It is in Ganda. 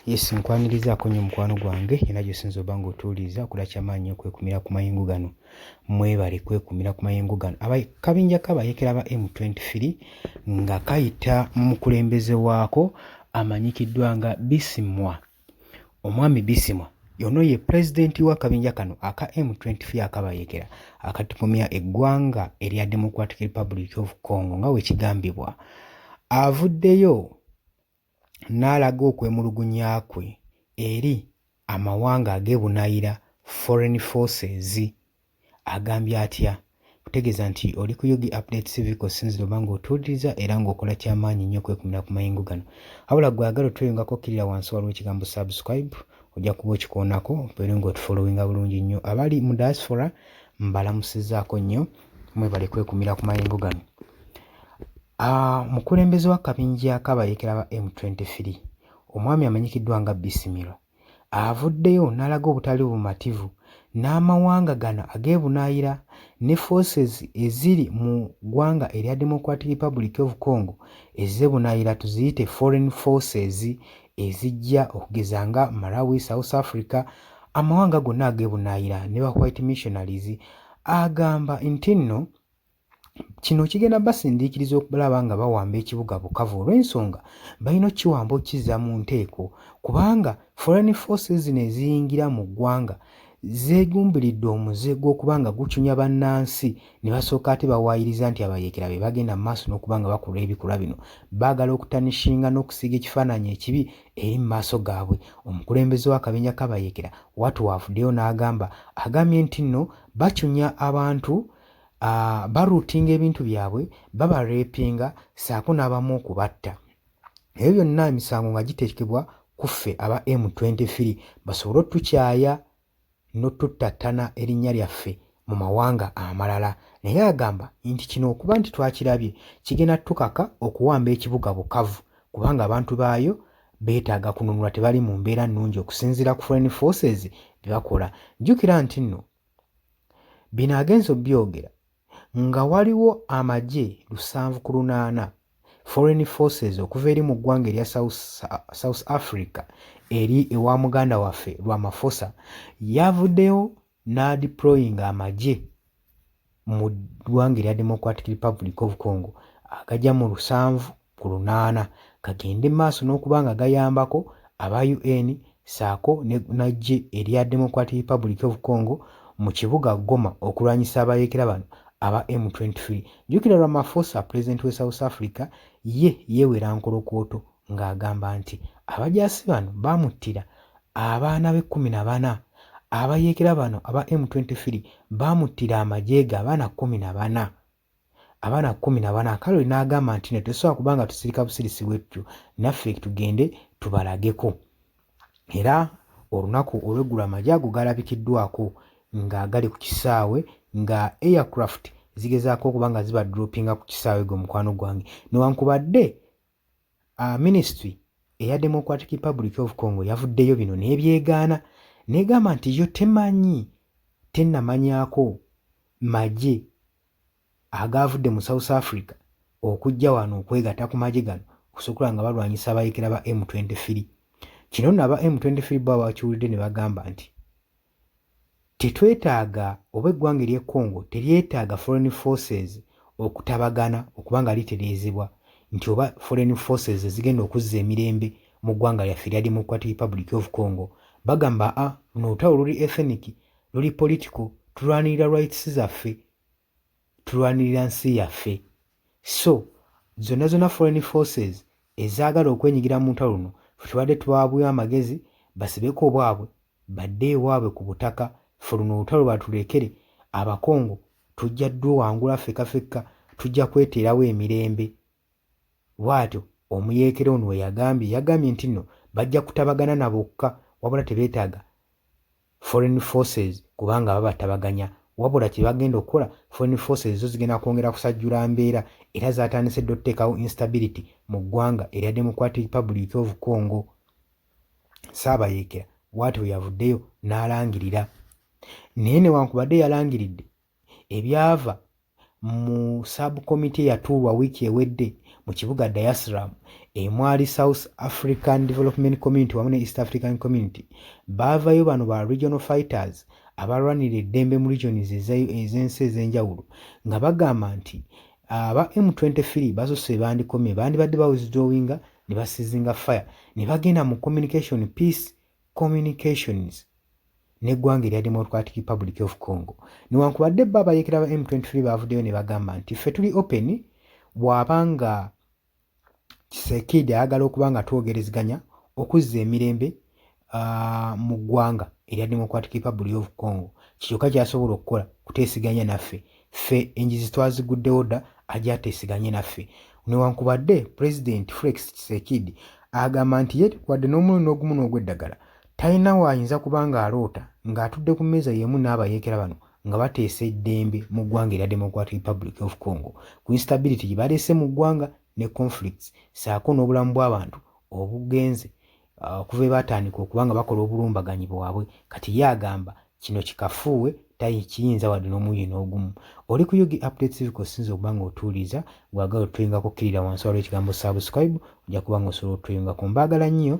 Yes, nkwanirizaako nnyo mukwano gwange era gy'osinza oba ng'otuwuliriza okula kyamaanyi okwekumira ku mayengo gano. Mwebale kwekumira ku mayengo gano. Kabinja k'abayeekera ba M23 nga kayita mu mukulembeze waako amanyikiddwa nga Bisimwa. Omwami Bisimwa y'ono ye pulezidenti w'akabinja kano aka M23 akabayeekera akatipumya eggwanga erya Democratic Republic of Congo nga bwe kigambibwa. Avuddeyo n'alaga okwemulugunya kwe eri amawanga ag'ebunaayira foreign forces. Agambye atya? Kutegeeza nti oli ku Yogi Updates TV kosinzira oba ng'otuuliriza era ng'okola kyamaanyi nnyo okwekumira ku mayengo gano. Wabula gwe agala otweyongako okkirira wansi waliwo ekigambo subscribe, ojja kuba okikoonako obeere ng'otufollowinga bulungi nnyo. Abali mu diaspora mbalamusizzaako nnyo, mwebale kwekumira ku mayengo gano. Mukulembeze w'akabinja k'abayeekera ba M23 omwami amanyikiddwa nga Bisimwa avuddeyo n'alaga obutali bumativu n'amawanga gano ag'ebunaayira ne forces eziri mu ggwanga erya Democratic Republic of Congo ez'ebunaayira tuziyite foreign forces ezijja okugeza nga Malawi, South Africa, amawanga gonna ag'ebunaayira ne ba white missionaries. Agamba nti nno kino kigenda basindiikiriza okulaba nga bawamba ekibuga Bukavu olw'ensonga balina okiwamba okizza mu nteeko kubanga foreign forces zino eziyingira mu ggwanga zeegumbiridde omuze gw'okuba nga gucunya bannansi ne basooka ate bawaayiriza nti abayeekera be bagenda mu maaso n'okuba nga bakola ebikolwa bino. Baagala okutanishinga n'okusiiga ekifaananyi ekibi eri mu maaso gaabwe. Omukulembeze w'akabinja k'abayeekera Watu wavuddeyo n'agamba nti nno bacunya abantu, baruutinga ebintu byabwe, babareepinga saako n'abamu okubatta. Ebyo byonna emisango nga giteekebwa ku ffe aba M23 basobole otukyaya n'otuttattana erinnya lyaffe mu mawanga amalala. Naye agamba nti kino okuba nti twakirabye kigenda tukaka okuwamba ekibuga Bukavu kubanga abantu baayo beetaaga kununulwa, tebali mu mbeera nnungi okusinziira ku foreign forces bye bakola. Jjukira nti nno bino agenza obyogera nga waliwo amagye 780 foreign forces okuva eri mu ggwanga erya South Africa eri ewa muganda waffe Ramaphosa yavuddeyo n'adeployinga amagye mu ggwanga erya Democratic Republic of Congo agajja mu 780 kagende maaso n'okuba nga gayambako aba UN saako n'eggye erya Democratic Republic of Congo mu kibuga Goma okulwanyisa abayeekera bano aba M23. Jjukira Ramaphosa pulezidenti we South Africa yeewera nkolokooto ng'agamba nti abajaasi bano baamuttira abaana be 14, abayeekera bano aba M23 baamuttira amagye ge abaana 14. Abaana 14 Kaloli n'agamba nti tetusobola kubanga tusirika busirisi bwettu, naffe tugende tubalageko. Era olunaku olw'eggulu amagye ago galabikiddwako nga gali ku kisaawe nga aircraft zigezaako okuba nga ziba droppinga ku kisaawe gwe mukwano gwange. Newankubadde ministry eya Democratic Republic of Congo yavuddeyo bino n'ebyegaana n'egamba nti yo tennamanyaako magye agavudde mu South Africa okujja wano okwegatta ku magye gano okusobola nga balwanyisa abayeekera ba M23. Kino nno aba M23 bo bakiwulidde ne bagamba nti tetwetaaga oba eggwanga ery'e Congo teryetaaga foreign forces okutabagana okuba nga litereezebwa nti oba foreign forces zigenda okuzza emirembe mu ggwanga lyaffe erya Democratic Republic of Congo. Bagamba luno olutalo luli ethnic, luli political, tulwanirira rights zaffe, tulwanirira nsi yaffe. So zonna foreign forces ezaagala okwenyigira mu ntalo luno tubadde tubaabweyo amagezi basibeko obwabwe badde ewaabwe ku butaka. Ffe luno olutalo batulekere Abakongo tujja wangula fekka tujja kweteerawo emirembe. Bw'atyo omuyeekera ono we yagambye nti nno bajja kutabagana na bokka wabula tebeetaaga foreign forces kubanga babatabaganya, wabula kye bagenda okukola foreign forces zo zigenda kwongera kusajjula mbeera era zaatandise okuteekawo instability mu ggwanga erya Democratic Republic of Congo. Saabayeekera bw'atyo yavuddeyo n'alangirira. Naye newankubadde yalangiridde ebyava mu subcommittee yatuulwa wiiki ewedde mu kibuga Dar es Salaam emwali South African Development Community wamu ne East African Community baavayo bano ba regional fighters abalwanira eddembe mu regions ez'ensi ez'enjawulo nga bagamba nti aba M23 basose bandikomye bandibadde bawithdrawinga ne basizinga fire ne bagenda mu communication peace communications n'eggwanga erya Democratic Republic of Congo newankubadde bba abayekera ba M23 bavuddeyo ne bagamba nti ffe tuli open bw'abanga Tshisekedi ayagala okuba nga twogereziganya okuzza emirembe mu ggwanga erya Democratic Republic of Congo kyokka ky'asobola okukola kuteesiganya naffe ffe enjizi twaziguddewo dda ajja ateesiganye naffe newankubadde President Felix Tshisekedi agamba nti ye wadde n'omulundi n'ogumu n'ogw'eddagala talina waayinza kuba nga aloota ng'atudde ku mmeeza y'emu n'abayeekera bano nga bateesa eddembe mu ggwanga erya Democratic Republic of Congo ku instability gye baleese mu ggwanga ne conflicts saako n'obulamu bw'abantu obugenze okuva batandika okuba nga bakola obulumbaganyi bwabwe kati ye agamba kino kikafuuwe kiyinza wadde n'omulundi n'ogumu oli ku Yugi Updates TV kosinza okuba nga otuuliza bw'agala otuyingako kkirira wansi waliwo ekigambo subscribe ojja kuba nga osobola otuyingako mbaagala nnyo